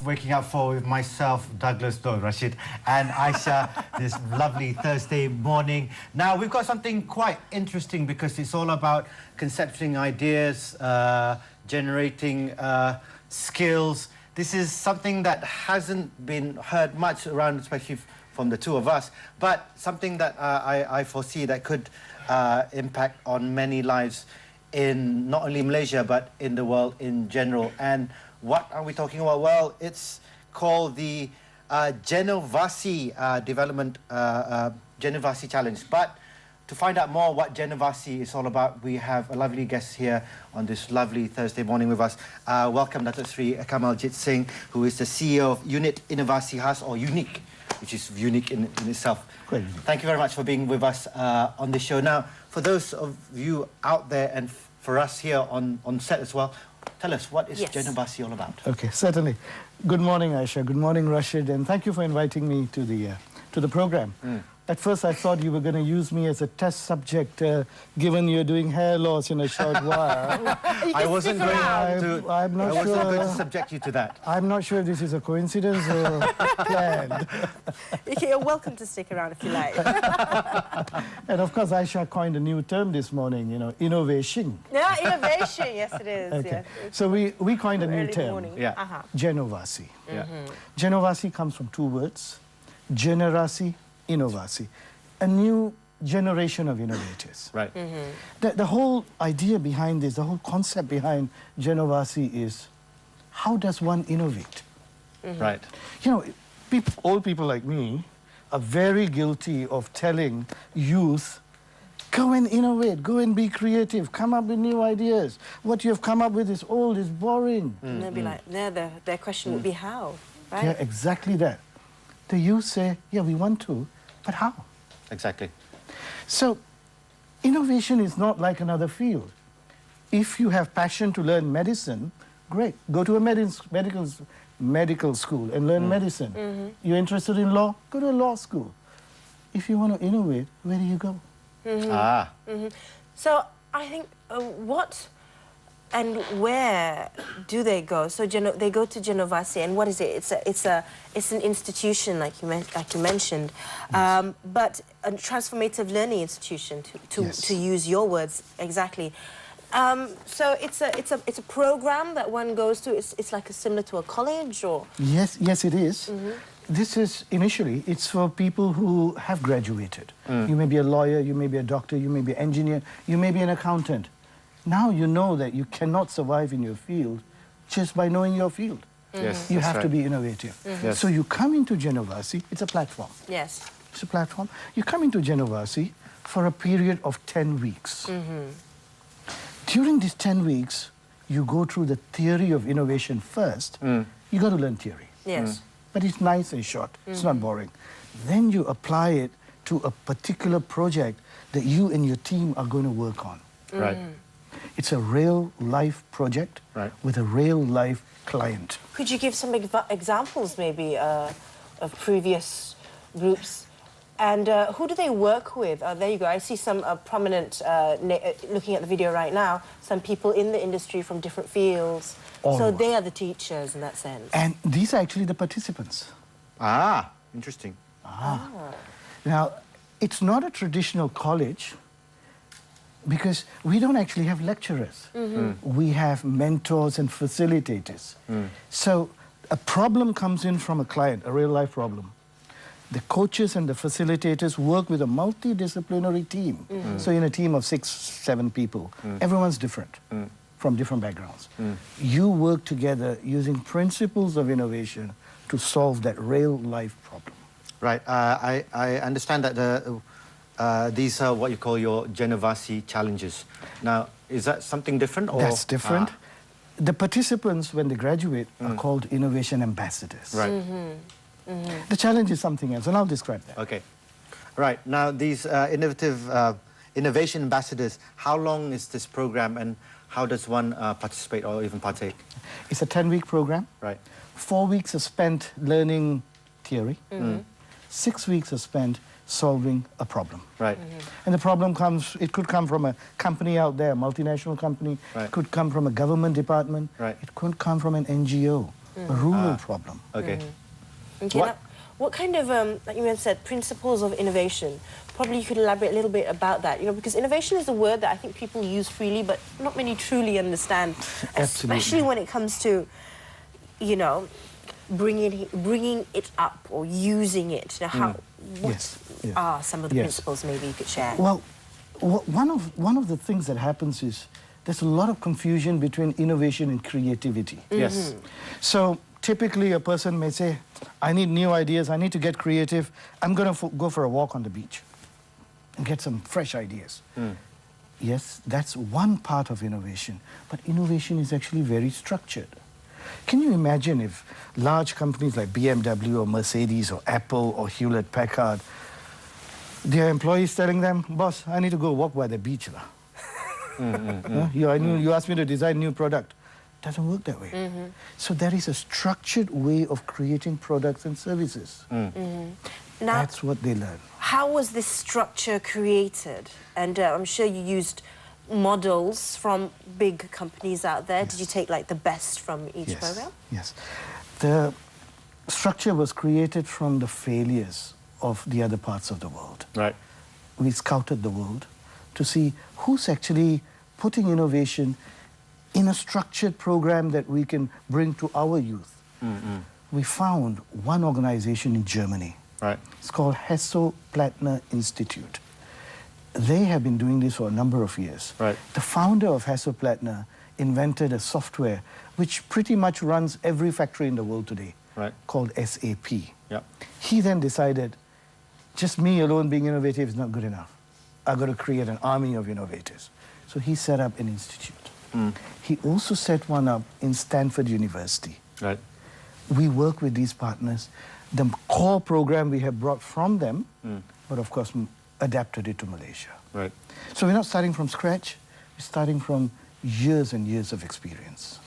Waking up for with myself, Douglas, Rashid, and Aisha this lovely Thursday morning. Now, we've got something quite interesting because it's all about conceptualizing ideas, generating skills. This is something that hasn't been heard much around, especially from the two of us, but something that I foresee that could impact on many lives in not only Malaysia, but in the world in general. And what are we talking about? Well, it's called the Genovasi Development Genovasi Challenge. But to find out more what Genovasi is all about, we have a lovely guest here on this lovely Thursday morning with us. Welcome, Datuk Sri Kamaljit Singh, who is the CEO of Unit Inovasi Khas, or Unique, which is unique in itself. Great. Thank you very much for being with us on this show. Now, for those of you out there and for us here on set as well, tell us, what is Genovasi all about? Okay, certainly. Good morning, Aisha. Good morning, Rashid. And thank you for inviting me to the program. At first, I thought you were going to use me as a test subject, given you're doing hair loss in a short while. I wasn't going to subject you to that. I'm not sure if this is a coincidence or planned. You're welcome to stick around if you like. And of course, Aisha coined a new term this morning, you know, innovation. Yeah, innovation, yes it is. Okay. Yeah. So we coined a new term, Yeah. Genovasi. Yeah. Genovasi comes from two words, generasi, innovasi, a new generation of innovators. Right. The whole idea behind this, the whole concept behind Genovasi is, how does one innovate? Right. You know, old people like me are very guilty of telling youth, go and innovate, go and be creative, come up with new ideas. What you have come up with is old, is boring. And they'll be like, their question would be how, right? Yeah, exactly that. The youth say, yeah, we want to, but how? Exactly. So, innovation is not like another field. If you have passion to learn medicine, great. Go to a medical school and learn medicine. You're interested in law? Go to a law school. If you want to innovate, where do you go? So, I think, what and where do they go? So they go to Genovasi, and what is it? It's an institution, like you mentioned, but a transformative learning institution, to use your words exactly. So it's a program that one goes to. It's like similar to a college, or yes, it is. This is initially it's for people who have graduated. You may be a lawyer, you may be a doctor, you may be an engineer, you may be an accountant. Now you know that you cannot survive in your field just by knowing your field. Yes, you have to be innovative. Yes. So you come into Genovasi, it's a platform. yes, It's a platform. You come into Genovasi for a period of 10 weeks. During these 10 weeks, you go through the theory of innovation first. You got to learn theory. yes, But it's nice and short. It's not boring. Then you apply it to a particular project that you and your team are going to work on. Right. It's a real-life project with a real-life client. Could you give some examples, maybe, of previous groups? And who do they work with? There you go. I see some prominent, looking at the video right now, some people in the industry from different fields. So they are the teachers in that sense. And these are actually the participants. Ah, interesting. Now, it's not a traditional college because we don't actually have lecturers. We have mentors and facilitators. So a problem comes in from a client, a real-life problem. The coaches and the facilitators work with a multidisciplinary team. So in a team of 6, 7 people, everyone's different from different backgrounds. You work together using principles of innovation to solve that real-life problem. Right. I understand that these are what you call your Genovasi challenges. Now, is that something different? Or? That's different. The participants, when they graduate, are called innovation ambassadors. Right. The challenge is something else, and I'll describe that. Okay. Right. Now, these innovation ambassadors, how long is this program and how does one participate or even partake? It's a 10-week program. Right. 4 weeks are spent learning theory. 6 weeks are spent solving a problem. Right. And the problem comes, it could come from a company out there, a multinational company. Right. It could come from a government department. Right. It could come from an NGO. a rural problem. Okay. Okay, What- now, what kind of, like you had said, principles of innovation? Probably you could elaborate a little bit about that, you know, because innovation is a word that I think people use freely, but not many truly understand, especially when it comes to, you know, bringing it up or using it. Now, what Yes, yes. are some of the Yes. principles maybe you could share? Well, one of the things that happens is there's a lot of confusion between innovation and creativity. Yes. So typically a person may say, I need new ideas, I need to get creative, I'm going to go for a walk on the beach and get some fresh ideas. Yes, that's one part of innovation, but innovation is actually very structured. Can you imagine if large companies like BMW or Mercedes or Apple or Hewlett-Packard, their employees telling them, boss, I need to go walk by the beach. You asked me to design a new product. Doesn't work that way. So there is a structured way of creating products and services. Now, That's what they learn. how was this structure created? And I'm sure you used models from big companies out there. Did you take like the best from each program? Yes. The structure was created from the failures of the other parts of the world. Right. We scouted the world to see who's actually putting innovation in a structured program that we can bring to our youth. We found one organization in Germany. Right. It's called Hasso-Plattner Institute. They have been doing this for a number of years. Right. The founder of Hasso-Plattner invented a software which pretty much runs every factory in the world today, Right. called SAP. Yep. He then decided, just me alone being innovative is not good enough. I've got to create an army of innovators. So he set up an institute. He also set one up in Stanford University. Right. We work with these partners. The core program we have brought from them, but of course adapted it to Malaysia. Right. So we're not starting from scratch, we're starting from years and years of experience.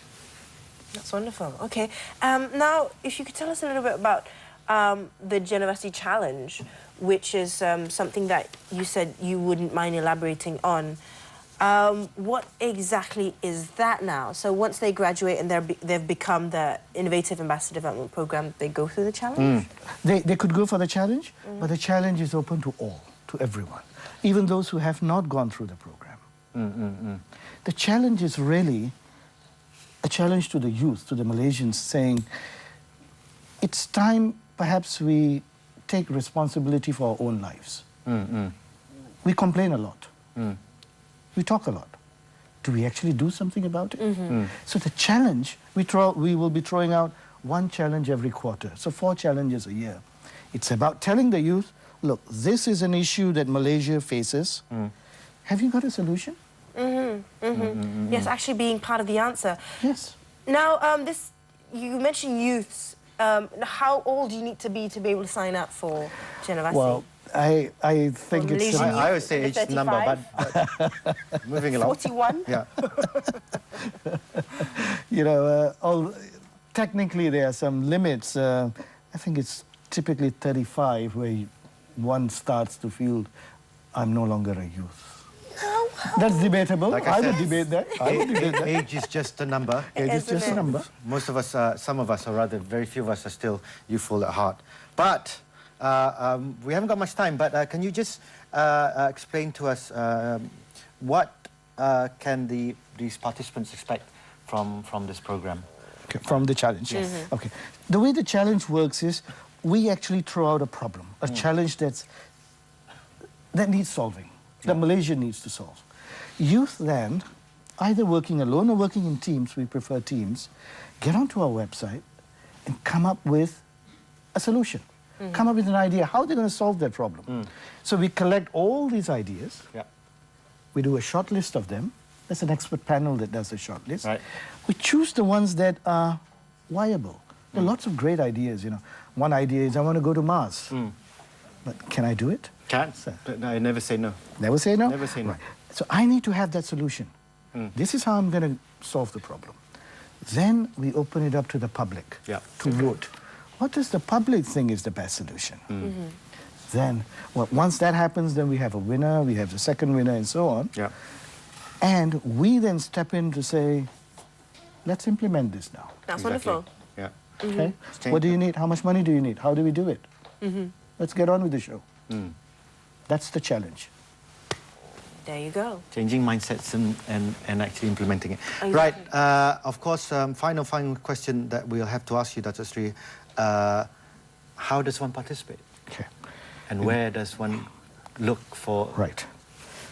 That's wonderful. Okay. Now, if you could tell us a little bit about the Genovasi Challenge, which is something that you said you wouldn't mind elaborating on. What exactly is that now? So once they graduate and they've become the Innovative Ambassador Development Program, they go through the challenge? They could go for the challenge, but the challenge is open to all, to everyone, even those who have not gone through the program. The challenge is really a challenge to the youth, to the Malaysians, saying, it's time perhaps we take responsibility for our own lives. We complain a lot. We talk a lot. Do we actually do something about it? So the challenge, we will be throwing out one challenge every quarter, so 4 challenges a year. It's about telling the youth, look, this is an issue that Malaysia faces. Have you got a solution? Yes, actually being part of the answer. Yes. Now, you mentioned youths. How old do you need to be able to sign up for Genovasi? Well, I think Well, it's... Malaysian I always say age 35? number, but moving along. 41? Yeah. You know, technically there are some limits. I think it's typically 35 where one starts to feel I'm no longer a youth. No. That's debatable. Like I I would said, debate that. I would debate that. Age is just a number. Age is Isn't just a it? number. Most of us, some of us, or rather very few of us, are still youthful at heart. But we haven't got much time, but can you just explain to us what can these participants expect from this program? Okay, from the challenge. Yes. Okay. The way the challenge works is we actually throw out a problem, a challenge that needs solving, that Malaysia needs to solve. Youth then, either working alone or working in teams, we prefer teams, get onto our website and come up with a solution. Come up with an idea, how they're going to solve that problem. So we collect all these ideas. Yeah. We do a short list of them. There's an expert panel that does a short list. Right. We choose the ones that are viable. There are lots of great ideas, you know. One idea is I want to go to Mars. But can I do it? Can't. But I never say no. Never say no? Never say no. Right. So I need to have that solution. This is how I'm going to solve the problem. Then we open it up to the public to vote. What does the public think is the best solution? Then, well, once that happens, then we have a winner, we have the second winner, and so on. Yeah. And we then step in to say, let's implement this now. That's Exactly. wonderful. Yeah. Okay? Change What do you need? How much money do you need? How do we do it? Let's get on with the show. That's the challenge. There you go. Changing mindsets and actually implementing it. Exactly. Right. Of course, final question that we'll have to ask you, Dr. Sri. How does one participate? Okay. And where does one look for... Right.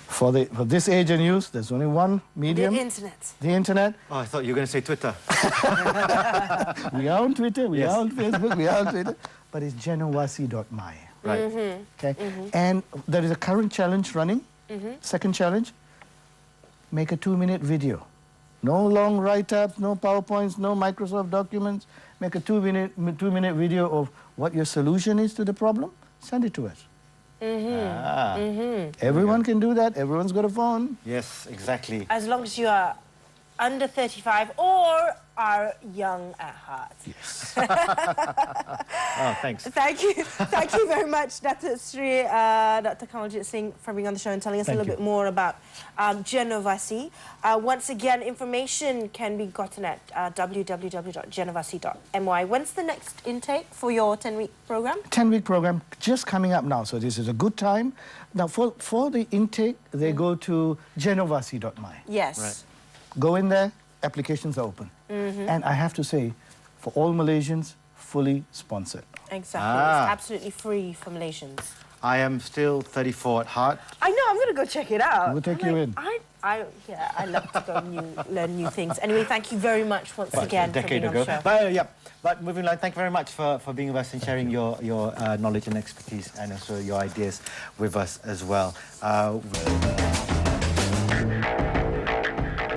For this age and use, there's only one medium. The internet. The internet. Oh, I thought you were going to say Twitter. We are on Twitter, we Yes. are on Facebook, we are on Twitter. But it's genovasi.my. Right. Okay? And there is a current challenge running. Second challenge, make a 2-minute video. No long write-ups, no PowerPoints, no Microsoft documents. Make a 2-minute video of what your solution is to the problem. Send it to us. Everyone can do that. Everyone's got a phone. Yes, exactly. As long as you are under 35 or are young at heart. Yes. Oh, thanks. Thank you. Thank you very much, Dr. Sri, Dr. Kamaljeet Singh, for being on the show and telling us a little bit more about Genovasi. Once again, information can be gotten at www.genovasi.my. When's the next intake for your 10-week program? 10-week program just coming up now, so this is a good time. Now, for the intake, they go to genovasi.my. Yes. Right. Go in there, applications are open. And I have to say, for all Malaysians, fully sponsored. Exactly. It's absolutely free for Malaysians. I am still 34 at heart. I know, I'm going to go check it out. We'll take you in. Yeah, I love to go learn new things. Anyway, thank you very much once again a for decade being on ago. the show. But moving on, thank you very much for being with us and sharing your knowledge and expertise and also your ideas with us as well.